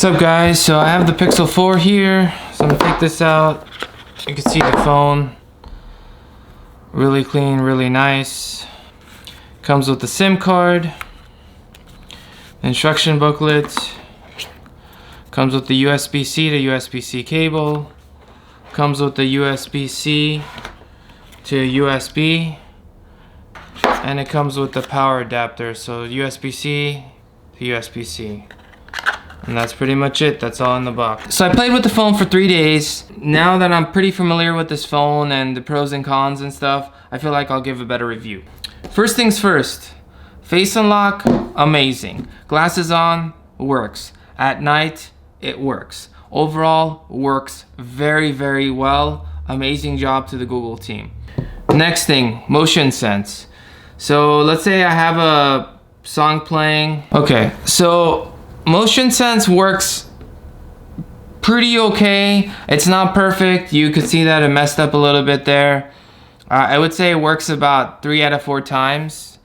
What's up guys? So I have the Pixel 4 here. So I'm gonna take this out. You can see the phone. Really clean, really nice. Comes with the SIM card. Instruction booklet. Comes with the USB-C to USB-C cable. Comes with the USB-C to USB. And it comes with the power adapter. So USB-C to USB-C. And that's pretty much it. That's all in the box. So I played with the phone for 3 days. Now that I'm pretty familiar with this phone and the pros and cons and stuff, I feel like I'll give a better review. First things first, face unlock, amazing. Glasses on, works. At night, it works. Overall, works very, very well. Amazing job to the Google team. Next thing, motion sense. So let's say I have a song playing. Okay, so motion sense works pretty okay. It's not perfect. You could see that it messed up a little bit there. I would say it works about 3 out of 4 times.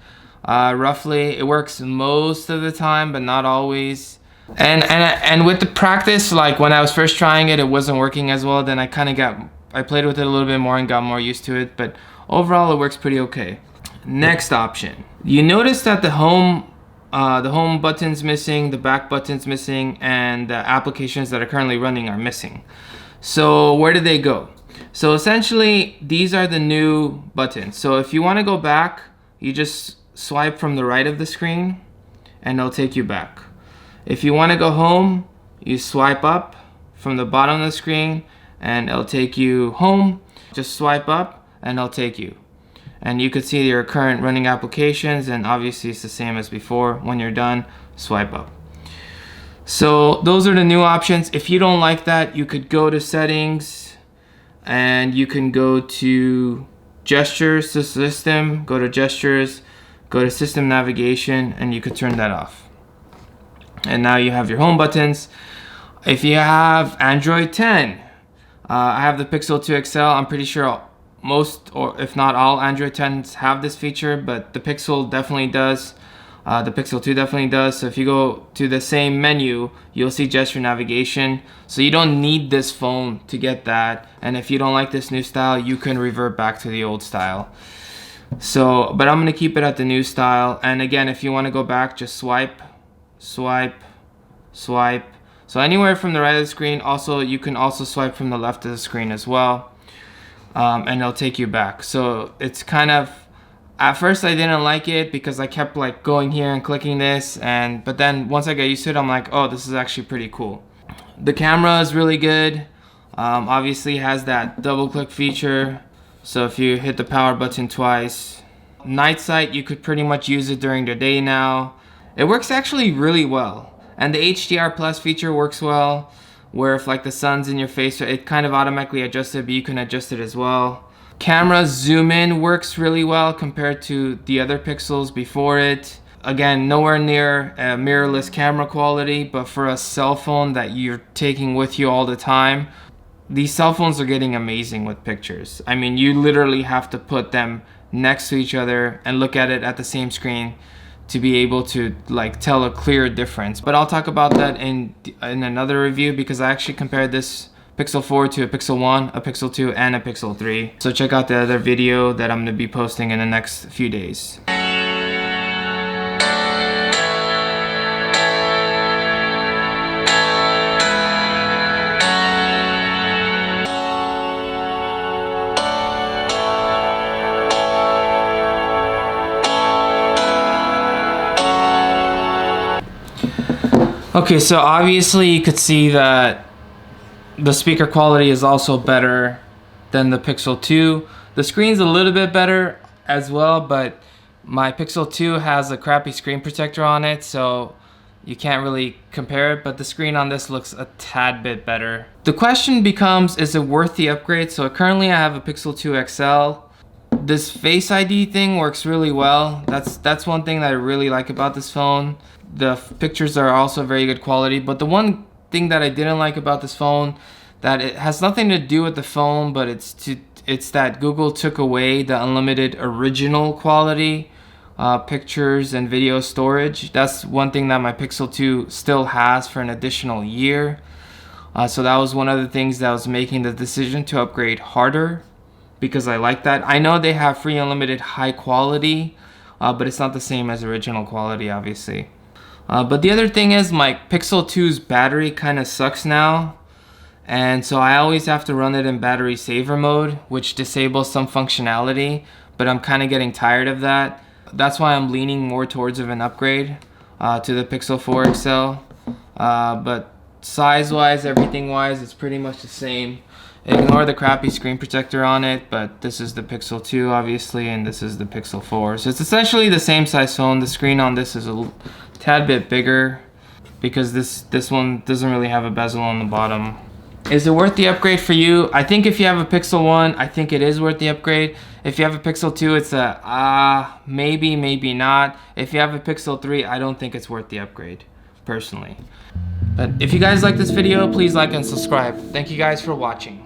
Roughly, it works most of the time, but not always. And with the practice, like when I was first trying it, it wasn't working as well. Then I played with it a little bit more and got more used to it. But overall, it works pretty okay. Next option. You notice that the home button's missing, the back button's missing, and the applications that are currently running are missing. So where did they go? So essentially, these are the new buttons. So if you want to go back, you just swipe from the right of the screen, and it'll take you back. If you want to go home, you swipe up from the bottom of the screen, and it'll take you home. Just swipe up, and it'll take you. And you could see your current running applications, and obviously it's the same as before. When you're done, swipe up. So those are the new options. If you don't like that, you could go to settings and you can go to gestures to system, go to gestures, go to system navigation, and you could turn that off. And now you have your home buttons. If you have Android 10, I have the Pixel 2 XL. I'm pretty sure most, or if not all, Android 10s have this feature, but the Pixel definitely does. The Pixel 2 definitely does. So if you go to the same menu, you'll see gesture navigation. So you don't need this phone to get that. And if you don't like this new style, you can revert back to the old style. So, but I'm gonna keep it at the new style. And again, if you wanna go back, just swipe, swipe, swipe. So anywhere from the right of the screen. Also, you can also swipe from the left of the screen as well. And it'll take you back. So it's kind of, at first I didn't like it because I kept like going here and clicking this, but then once I got used to it, I'm like, oh, this is actually pretty cool. The camera is really good. Obviously has that double click feature. So if you hit the power button twice, night sight, you could pretty much use it during the day now. It works actually really well. And the HDR plus feature works well, where if like the sun's in your face, it kind of automatically adjusts it, but you can adjust it as well. Camera zoom in works really well compared to the other Pixels before it. Again, nowhere near a mirrorless camera quality, but for a cell phone that you're taking with you all the time, these cell phones are getting amazing with pictures. I mean, you literally have to put them next to each other and look at it at the same screen to be able to like tell a clear difference. But I'll talk about that in another review, because I actually compared this Pixel 4 to a Pixel 1, a Pixel 2, and a Pixel 3. So check out the other video that I'm gonna be posting in the next few days. Okay, so obviously you could see that the speaker quality is also better than the Pixel 2. The screen's a little bit better as well, but my Pixel 2 has a crappy screen protector on it, so you can't really compare it, but the screen on this looks a tad bit better. The question becomes, is it worth the upgrade? So currently I have a Pixel 2 XL. This Face ID thing works really well. That's one thing that I really like about this phone. The pictures are also very good quality, but the one thing that I didn't like about this phone, that it has nothing to do with the phone, but it's that Google took away the unlimited original quality pictures and video storage. That's one thing that my Pixel 2 still has for an additional year. So that was one of the things that was making the decision to upgrade harder, because I like that. I know they have free unlimited high quality, but it's not the same as original quality, obviously. But the other thing is my Pixel 2's battery kind of sucks now. And so I always have to run it in battery saver mode, which disables some functionality, but I'm kind of getting tired of that. That's why I'm leaning more towards of an upgrade to the Pixel 4 XL. But size-wise, everything-wise, it's pretty much the same. Ignore the crappy screen protector on it, but this is the Pixel 2 obviously, and this is the Pixel 4. So it's essentially the same size phone. The screen on this is a tad bit bigger because this one doesn't really have a bezel on the bottom. Is it worth the upgrade for you? I think if you have a Pixel 1, I think it is worth the upgrade. If you have a Pixel 2, it's a maybe, maybe not. If you have a Pixel 3, I don't think it's worth the upgrade, personally. But if you guys like this video, please like and subscribe. Thank you guys for watching.